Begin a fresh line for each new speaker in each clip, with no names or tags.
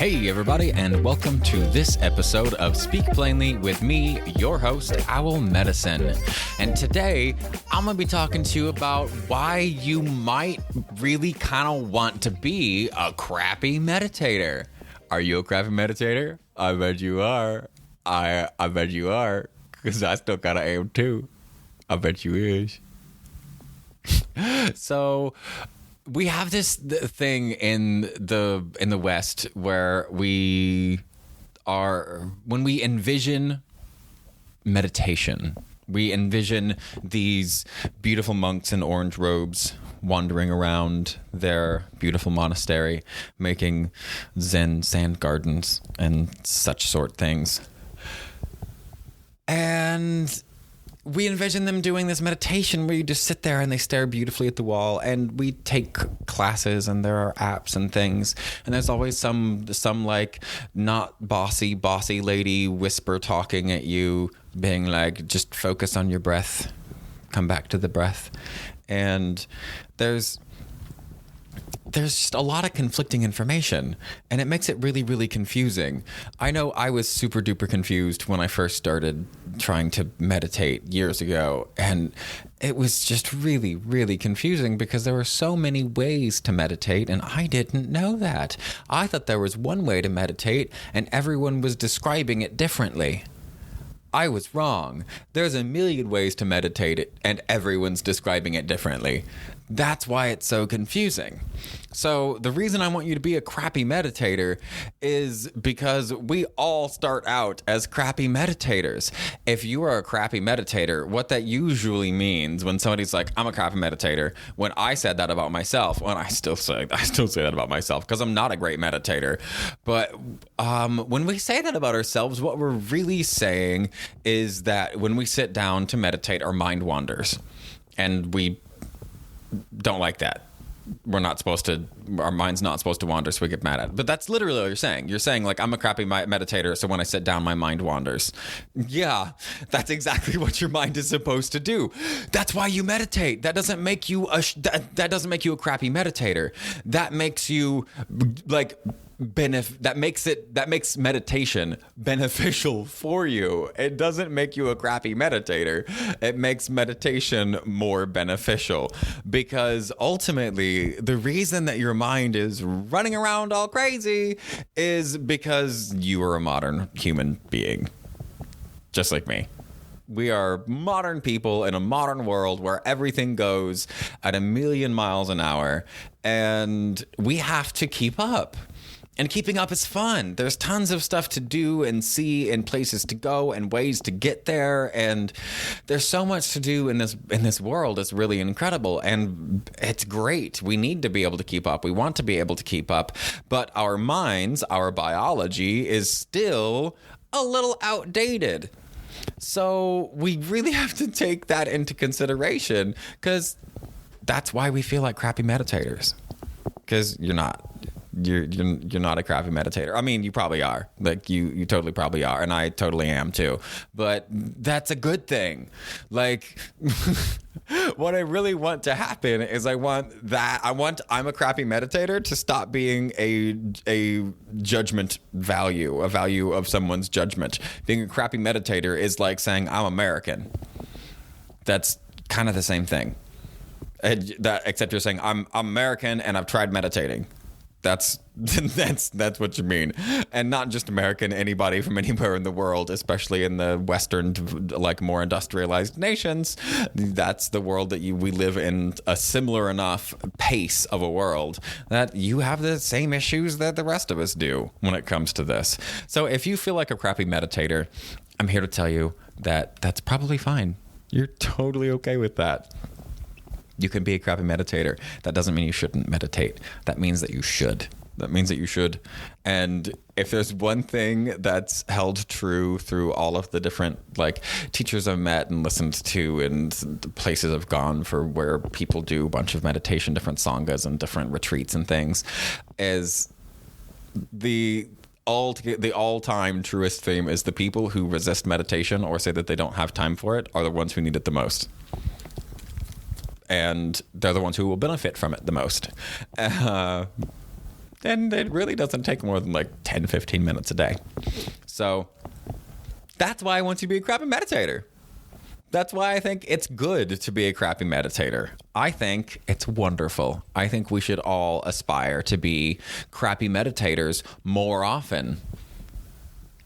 Hey everybody, and welcome to this episode of Speak Plainly with me, your host, Owl Medicine. And today, I'm going to be talking to you about why you might really kind of want to be a crappy meditator. Are you a crappy meditator? I bet you are. I bet you are, because I still kind of am too. I bet you is. So we have this thing in the West where when we envision meditation, we envision these beautiful monks in orange robes wandering around their beautiful monastery, making Zen sand gardens and such sort things. And we envision them doing this meditation where you just sit there and they stare beautifully at the wall, and we take classes and there are apps and things, and there's always some like not bossy lady whisper talking at you, being like, just focus on your breath, come back to the breath. And there's just a lot of conflicting information, and it makes it really, really confusing. I know I was super duper confused when I first started trying to meditate years ago, and it was just really, really confusing because there were so many ways to meditate, and I didn't know that. I thought there was one way to meditate, and everyone was describing it differently. I was wrong. There's a million ways to meditate, and everyone's describing it differently. That's why it's so confusing. So the reason I want you to be a crappy meditator is because we all start out as crappy meditators. If you are a crappy meditator, what that usually means when somebody's like, I'm a crappy meditator, when I said that about myself, I still say that about myself because I'm not a great meditator. But when we say that about ourselves, what we're really saying is that when we sit down to meditate, our mind wanders, and we don't like that. Our mind's not supposed to wander, so we get mad at it. But that's literally what you're saying. You're saying, like, I'm a crappy meditator, so when I sit down, my mind wanders. Yeah, that's exactly what your mind is supposed to do. That's why you meditate. That doesn't make you that doesn't make you a crappy meditator. That makes you, like, that makes meditation beneficial for you. It doesn't make you a crappy meditator. It makes meditation more beneficial, because ultimately the reason that your mind is running around all crazy is because you are a modern human being, just like me. We are modern people in a modern world where everything goes at 1,000,000 miles an hour, and we have to keep up. And keeping up is fun. There's tons of stuff to do and see, and places to go and ways to get there. And there's so much to do in this world. It's really incredible. And it's great. We need to be able to keep up. We want to be able to keep up. But our minds, our biology is still a little outdated. So we really have to take that into consideration, because that's why we feel like crappy meditators. Because you're not. You're not a crappy meditator. I mean, you probably are. Like, you totally probably are, and I totally am too. But that's a good thing. Like, what I really want to happen is I'm a crappy meditator to stop being a judgment value, a value of someone's judgment. Being a crappy meditator is like saying I'm American. That's kind of the same thing. Except you're saying I'm American and I've tried meditating. That's what you mean. And not just American, anybody from anywhere in the world, especially in the Western, like, more industrialized nations. That's the world that we live in, a similar enough pace of a world that you have the same issues that the rest of us do when it comes to this. So if you feel like a crappy meditator, I'm here to tell you that that's probably fine. You're totally okay with that. You can be a crappy meditator. That doesn't mean you shouldn't meditate. That means that you should. And if there's one thing that's held true through all of the different, like, teachers I've met and listened to, and the places I've gone for where people do a bunch of meditation, different sanghas and different retreats and things, is the all-time truest theme is the people who resist meditation or say that they don't have time for it are the ones who need it the most. And they're the ones who will benefit from it the most. And it really doesn't take more than like 10, 15 minutes a day. So that's why I want you to be a crappy meditator. That's why I think it's good to be a crappy meditator. I think it's wonderful. I think we should all aspire to be crappy meditators more often.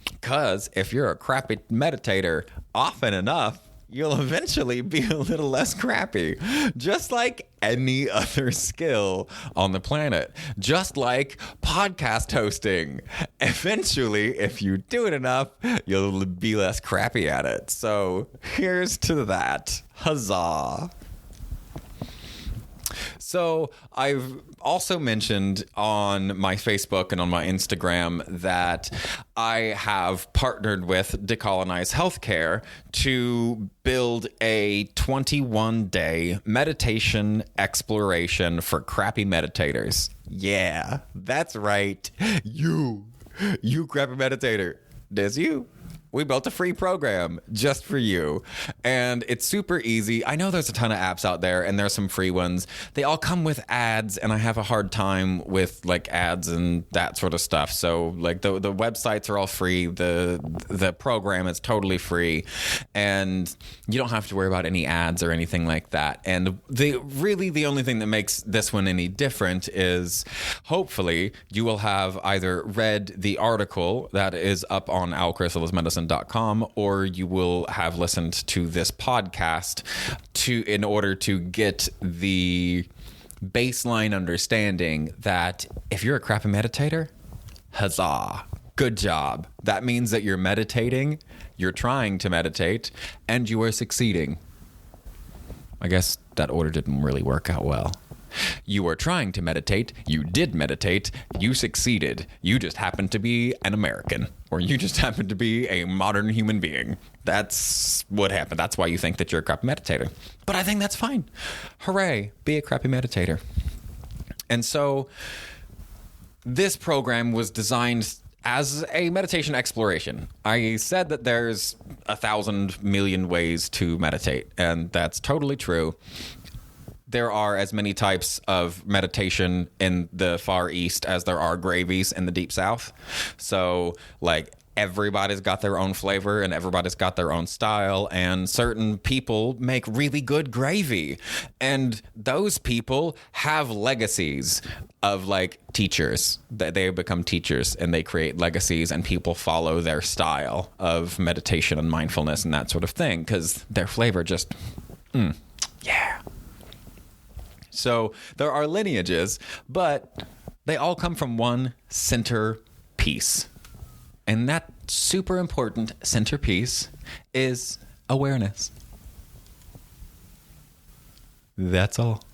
Because if you're a crappy meditator often enough, you'll eventually be a little less crappy. Just like any other skill on the planet. Just like podcast hosting. Eventually, if you do it enough, you'll be less crappy at it. So here's to that. Huzzah. So I've also mentioned on my Facebook and on my Instagram that I have partnered with Decolonize Healthcare to build a 21-day meditation exploration for crappy meditators. Yeah, that's right. You crappy meditator. There's you. We built a free program just for you. And it's super easy. I know there's a ton of apps out there and there's some free ones. They all come with ads, and I have a hard time with like ads and that sort of stuff. So like the websites are all free. The program is totally free. And you don't have to worry about any ads or anything like that. And the only thing that makes this one any different is hopefully you will have either read the article that is up on alchrysalismedicine.com, or you will have listened to this podcast in order to get the baseline understanding that if you're a crappy meditator, huzzah, good job. That means that you're meditating, you're trying to meditate, and you are succeeding. I guess that order didn't really work out well. You were trying to meditate, you did meditate, you succeeded. You just happened to be an American, or you just happened to be a modern human being. That's what happened. That's why you think that you're a crappy meditator. But I think that's fine. Hooray, be a crappy meditator. And so this program was designed as a meditation exploration. I said that there's 1,000 million ways to meditate, and that's totally true. There are as many types of meditation in the Far East as there are gravies in the Deep South. So, like, everybody's got their own flavor and everybody's got their own style, and certain people make really good gravy. And those people have legacies of, like, teachers. They become teachers and they create legacies, and people follow their style of meditation and mindfulness and that sort of thing because their flavor just, yeah. So there are lineages, but they all come from one center piece. And that super important centerpiece is awareness. That's all.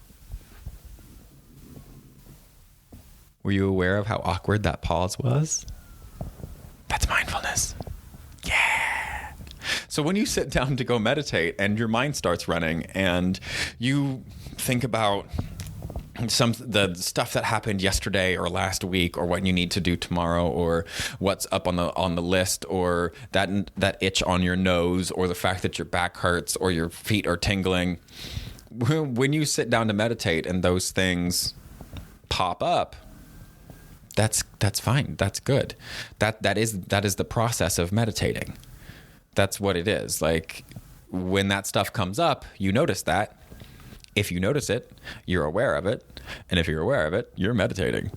Were you aware of how awkward that pause was? That's mindfulness. Yeah. So when you sit down to go meditate and your mind starts running and you think about the stuff that happened yesterday or last week, or what you need to do tomorrow, or what's up on the list, or that itch on your nose, or the fact that your back hurts or your feet are tingling. When you sit down to meditate and those things pop up, that's fine. That's good. That is the process of meditating. That's what it is. Like, when that stuff comes up, you notice that. If you notice it, you're aware of it. And if you're aware of it, you're meditating.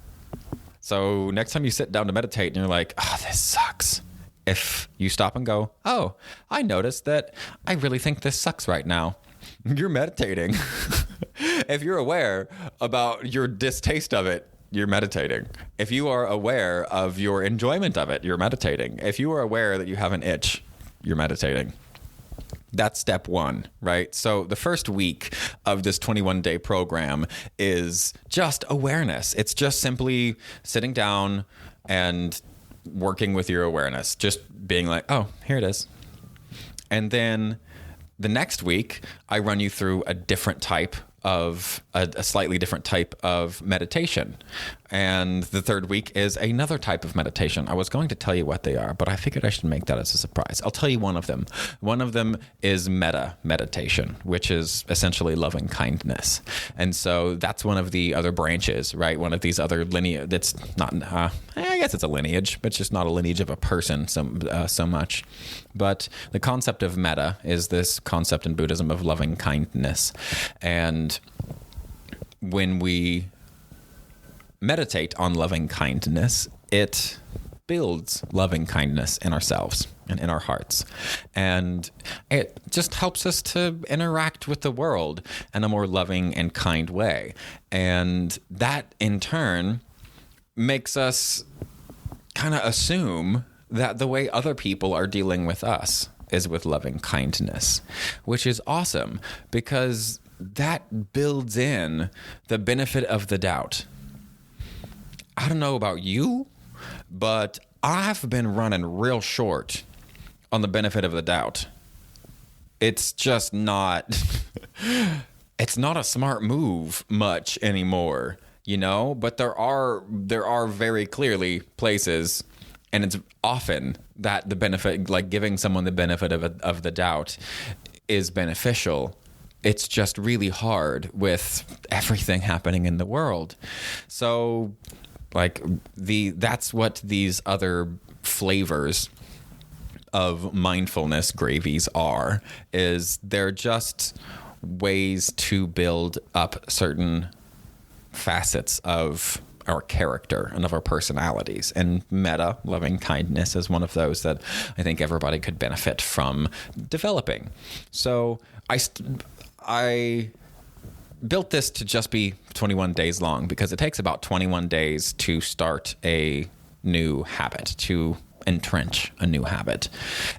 So next time you sit down to meditate and you're like, oh, this sucks. If you stop and go, oh, I noticed that I really think this sucks right now. You're meditating. If you're aware about your distaste of it, you're meditating. If you are aware of your enjoyment of it, you're meditating. If you are aware that you have an itch, you're meditating. That's step one, right? So the first week of this 21-day program is just awareness. It's just simply sitting down and working with your awareness, just being like, oh, here it is. And then the next week, I run you through a different type of a slightly different type of meditation. And the third week is another type of meditation. I was going to tell you what they are, but I figured I should make that as a surprise. I'll tell you one of them. One of them is metta meditation, which is essentially loving kindness. And so that's one of the other branches, right? One of these other lineage. That's not, I guess it's a lineage, but it's just not a lineage of a person so much. But the concept of metta is this concept in Buddhism of loving kindness. And when we meditate on loving kindness, it builds loving kindness in ourselves and in our hearts. And it just helps us to interact with the world in a more loving and kind way. And that in turn makes us kind of assume that the way other people are dealing with us is with loving kindness, which is awesome because that builds in the benefit of the doubt. I don't know about you, but I've been running real short on the benefit of the doubt. It's just not, it's not a smart move much anymore, you know, but there are very clearly places, and it's often that the benefit, like giving someone the benefit of the doubt is beneficial. It's just really hard with everything happening in the world. So like that's what these other flavors of mindfulness gravies are, is they're just ways to build up certain facets of our character and of our personalities. And metta, loving kindness, is one of those that I think everybody could benefit from developing. So I built this to just be 21 days long because it takes about 21 days to start a new habit, to entrench a new habit.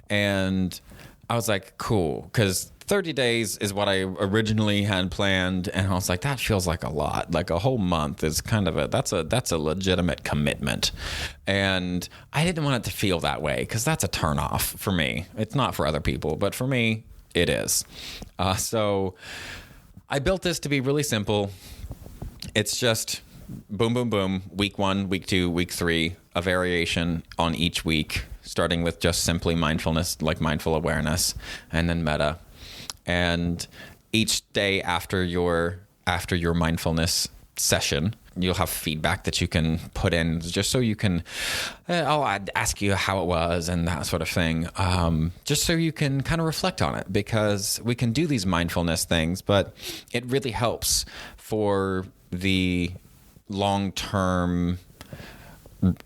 And I was like, cool, because 30 days is what I originally had planned. And I was like, that feels like a lot. Like a whole month is kind of that's a legitimate commitment. And I didn't want it to feel that way because that's a turnoff for me. It's not for other people, but for me, it is. So I built this to be really simple. It's just boom, boom, boom, week 1, week 2, week 3, a variation on each week, starting with just simply mindfulness, like mindful awareness, and then metta. And each day after your mindfulness session, you'll have feedback that you can put in just so you can, I'd ask you how it was and that sort of thing, just so you can kind of reflect on it, because we can do these mindfulness things, but it really helps for the long-term,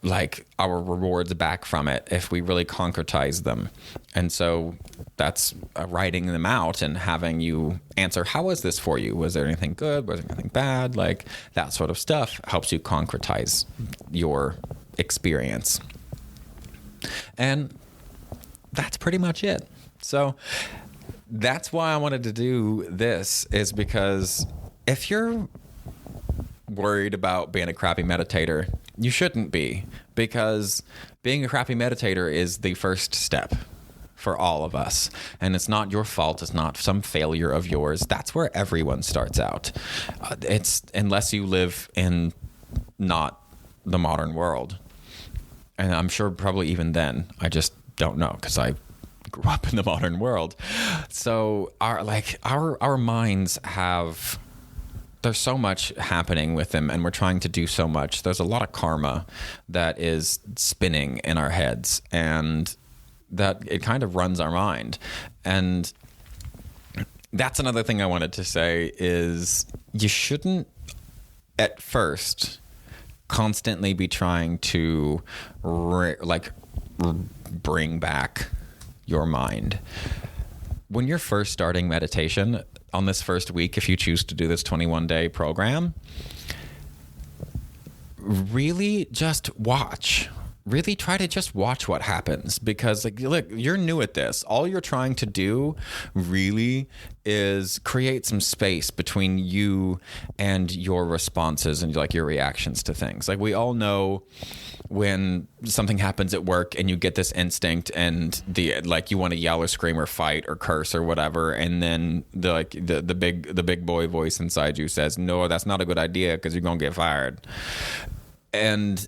like our rewards back from it if we really concretize them. And so that's writing them out and having you answer, how was this for you? Was there anything good? Was there anything bad? Like that sort of stuff helps you concretize your experience. And that's pretty much it. So that's why I wanted to do this, is because if you're worried about being a crappy meditator, you shouldn't be, because being a crappy meditator is the first step for all of us. And it's not your fault. It's not some failure of yours. That's where everyone starts out. It's unless you live in not the modern world. And I'm sure probably even then, I just don't know, because I grew up in the modern world. So our minds have, there's so much happening with them, and we're trying to do so much. There's a lot of karma that is spinning in our heads, and that it kind of runs our mind. And that's another thing I wanted to say, is you shouldn't at first constantly be trying to bring back your mind. When you're first starting meditation, on this first week, if you choose to do this 21-day program, really just watch. Really try to just watch what happens, because like, look, you're new at this. All you're trying to do really is create some space between you and your responses and like your reactions to things. Like we all know when something happens at work and you get this instinct and you want to yell or scream or fight or curse or whatever, and then the big boy voice inside you says, no, that's not a good idea because you're gonna get fired. And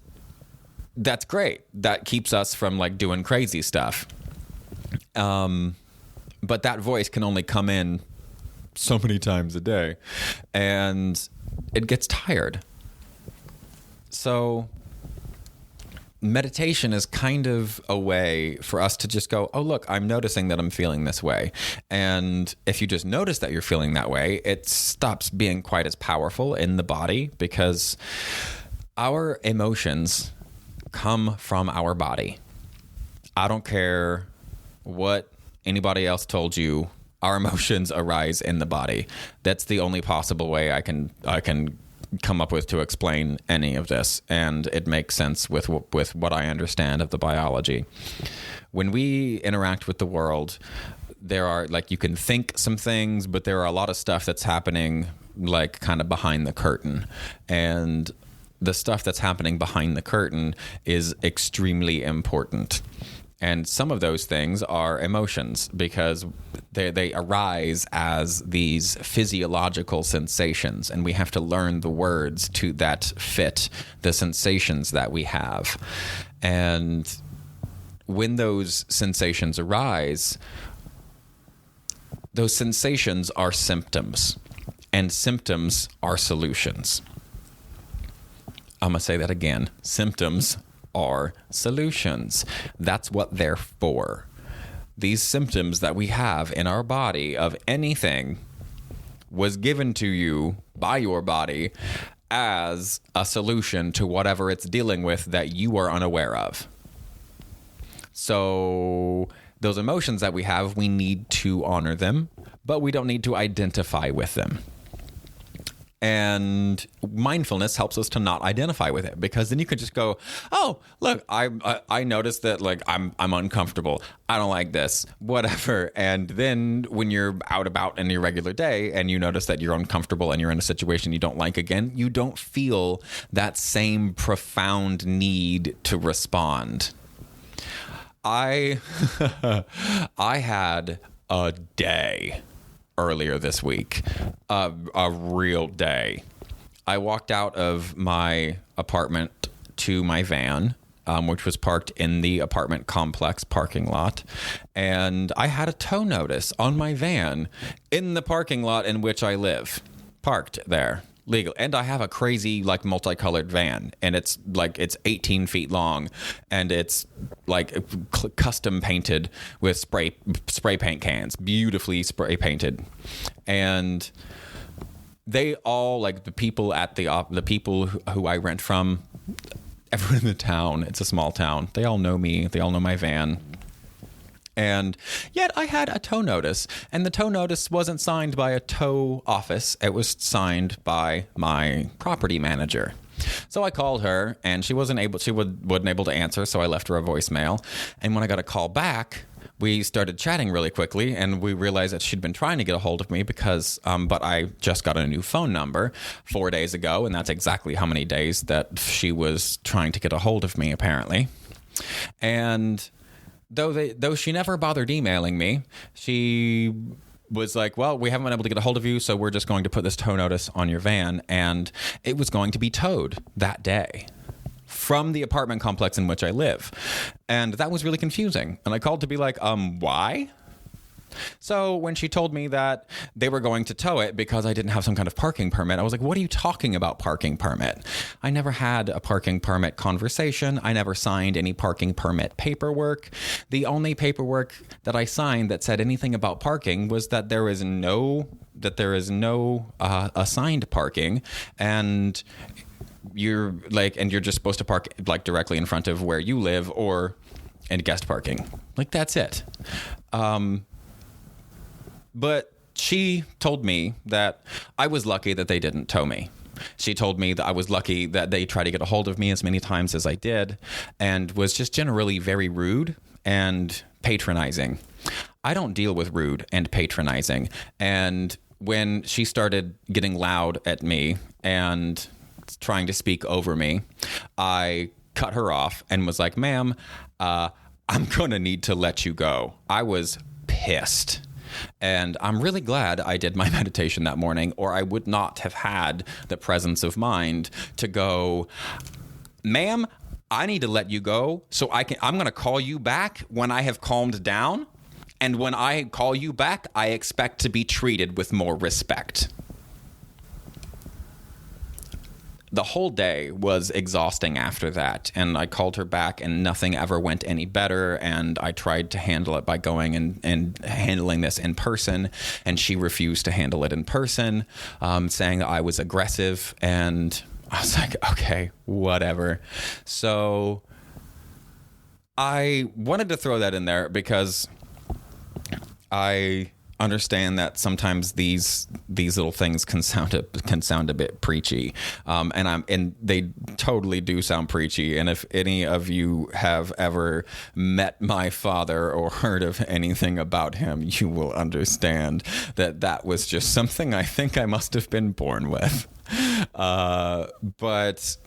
that's great. That keeps us from like doing crazy stuff. But that voice can only come in so many times a day, and it gets tired. So meditation is kind of a way for us to just go, oh, look, I'm noticing that I'm feeling this way. And if you just notice that you're feeling that way, it stops being quite as powerful in the body, because our emotions come from our body. I don't care what anybody else told you. Our emotions arise in the body. That's the only possible way I can come up with to explain any of this, and it makes sense with what I understand of the biology. When we interact with the world, there are, like, you can think some things, but there are a lot of stuff that's happening like kind of behind the curtain, and the stuff that's happening behind the curtain is extremely important. And some of those things are emotions, because they arise as these physiological sensations, and we have to learn the words to that fit the sensations that we have. And when those sensations arise, those sensations are symptoms, and symptoms are solutions. I'm going to say that again. Symptoms are solutions. That's what they're for. These symptoms that we have in our body of anything was given to you by your body as a solution to whatever it's dealing with that you are unaware of. So those emotions that we have, we need to honor them, but we don't need to identify with them. And mindfulness helps us to not identify with it, because then you could just go, oh, look, I noticed that, like, I'm uncomfortable. I don't like this, whatever. And then when you're out about in your regular day and you notice that you're uncomfortable and you're in a situation you don't like again, you don't feel that same profound need to respond. I had a day earlier this week, a real day. I walked out of my apartment to my van, which was parked in the apartment complex parking lot, and I had a tow notice on my van in the parking lot in which I live, parked there legal. And I have a crazy, like, multicolored van, and it's 18 feet long, and it's like custom painted with spray paint cans, beautifully spray painted. And they all, like, the people at the people who I rent from, everyone in the town, it's a small town, they all know me, they all know my van. And yet I had a tow notice, and the tow notice wasn't signed by a tow office. It was signed by my property manager. So I called her, and she wasn't able to answer, so I left her a voicemail. And when I got a call back, we started chatting really quickly, and we realized that she'd been trying to get a hold of me because, but I just got a new phone number 4 days ago, and that's exactly how many days that she was trying to get a hold of me, apparently. And though she never bothered emailing me, she was like, well, we haven't been able to get a hold of you, so we're just going to put this tow notice on your van. And it was going to be towed that day from the apartment complex in which I live. And that was really confusing. And I called to be like, why? So when she told me that they were going to tow it because I didn't have some kind of parking permit, I was like, what are you talking about, parking permit? I never had a parking permit conversation. I never signed any parking permit paperwork. The only paperwork that I signed that said anything about parking was that there is no assigned parking, and you're just supposed to park, like, directly in front of where you live or in guest parking. Like, that's it. But she told me that I was lucky that they didn't tow me. She told me that I was lucky that they tried to get a hold of me as many times as I did, and was just generally very rude and patronizing. I don't deal with rude and patronizing. And when she started getting loud at me and trying to speak over me, I cut her off and was like, ma'am, I'm going to need to let you go. I was pissed. And I'm really glad I did my meditation that morning, or I would not have had the presence of mind to go, ma'am, I need to let you go so I'm going to call you back when I have calmed down. And when I call you back, I expect to be treated with more respect. The whole day was exhausting after that, and I called her back and nothing ever went any better, and I tried to handle it by going and handling this in person, and she refused to handle it in person, saying that I was aggressive, and I was like, okay, whatever. So I wanted to throw that in there because I understand that sometimes these little things can sound a bit preachy, and they totally do sound preachy. And if any of you have ever met my father or heard of anything about him, you will understand that was just something I think I must have been born with. But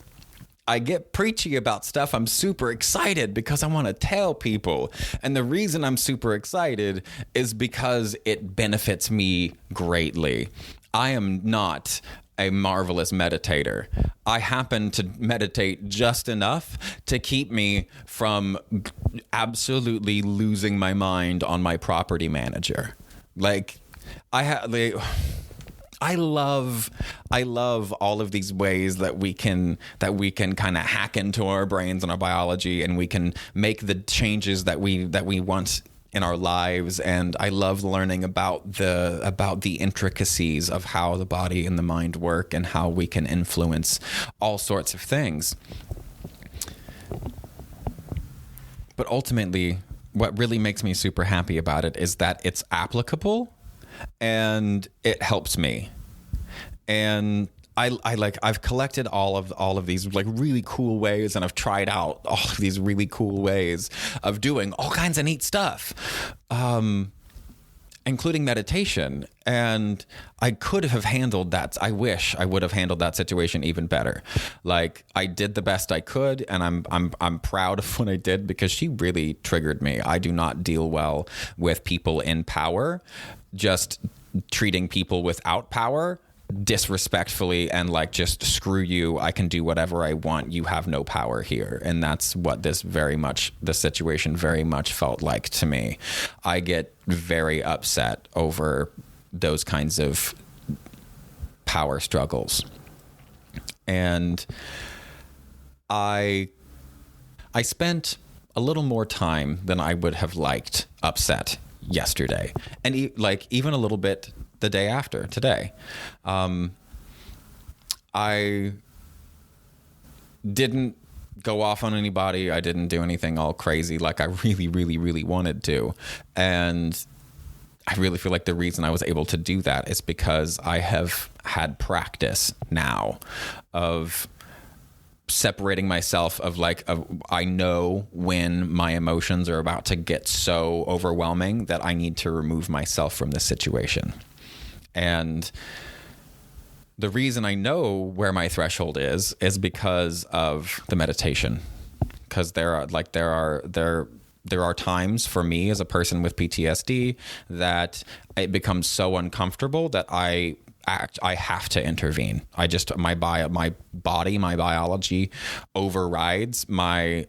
I get preachy about stuff. I'm super excited because I want to tell people. And the reason I'm super excited is because it benefits me greatly. I am not a marvelous meditator. I happen to meditate just enough to keep me from absolutely losing my mind on my property manager. I love all of these ways that we can kind of hack into our brains and our biology, and we can make the changes that we want in our lives. And I love learning about the intricacies of how the body and the mind work and how we can influence all sorts of things. But ultimately, what really makes me super happy about it is that it's applicable and it helps me. And I've collected all of these like really cool ways, and I've tried out all of these really cool ways of doing all kinds of neat stuff, including meditation. And I could have handled that. I wish I would have handled that situation even better. Like, I did the best I could, and I'm proud of what I did, because she really triggered me. I do not deal well with people in power, just treating people without power disrespectfully and like, just screw you, I can do whatever I want, you have no power here. And that's what the situation very much felt like to me. I get very upset over those kinds of power struggles. And I spent a little more time than I would have liked upset yesterday, and even a little bit the day after today. I didn't go off on anybody. I didn't do anything all crazy like I really, really, really wanted to. And I really feel like the reason I was able to do that is because I have had practice now of separating myself I know when my emotions are about to get so overwhelming that I need to remove myself from this situation. And the reason I know where my threshold is because of the meditation. Because there are times for me as a person with PTSD that it becomes so uncomfortable that I have to intervene. My body, my biology overrides my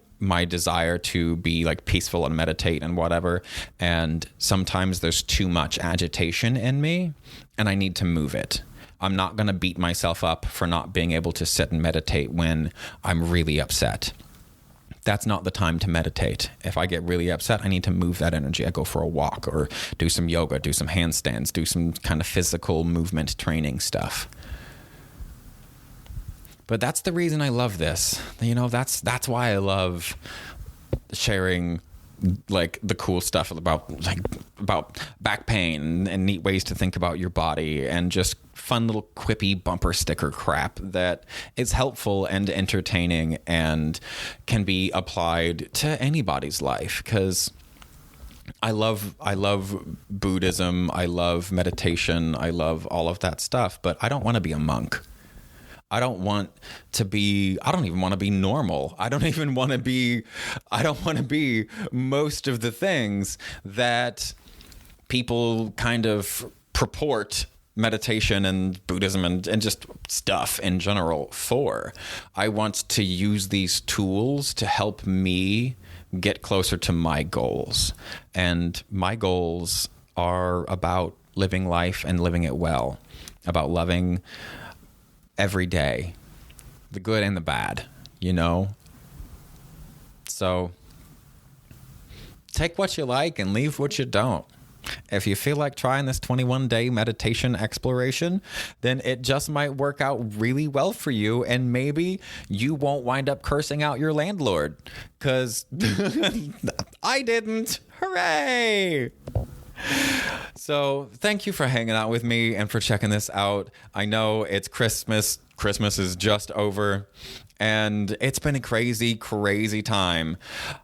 desire to be like peaceful and meditate and whatever. And sometimes there's too much agitation in me and I need to move it. I'm not going to beat myself up for not being able to sit and meditate when I'm really upset. That's not the time to meditate. If I get really upset, I need to move that energy. I go for a walk or do some yoga, do some handstands, do some kind of physical movement training stuff. But that's the reason I love this. That's why I love sharing like the cool stuff about back pain and neat ways to think about your body and just fun little quippy bumper sticker crap that is helpful and entertaining and can be applied to anybody's life. Because I love Buddhism, I love meditation, I love all of that stuff, but I don't want to be a monk. I don't even want to be normal. I don't want to be most of the things that people kind of purport meditation and Buddhism and just stuff in general for. I want to use these tools to help me get closer to my goals. And my goals are about living life and living it well, about loving every day, the good and the bad, you know? So take what you like and leave what you don't. If you feel like trying this 21-day meditation exploration, then it just might work out really well for you, and maybe you won't wind up cursing out your landlord, because I didn't. Hooray! So thank you for hanging out with me and for checking this out. I know it's Christmas. Christmas is just over. And it's been a crazy, crazy time.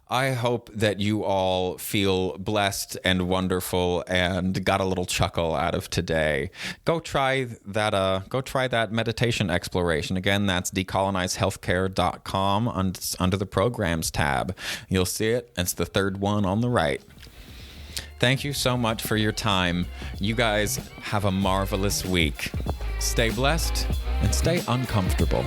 I hope that you all feel blessed and wonderful and got a little chuckle out of today. Go try that meditation exploration. Again, that's decolonizehealthcare.com under the programs tab. You'll see it. It's the third one on the right. Thank you so much for your time. You guys have a marvelous week. Stay blessed and stay uncomfortable.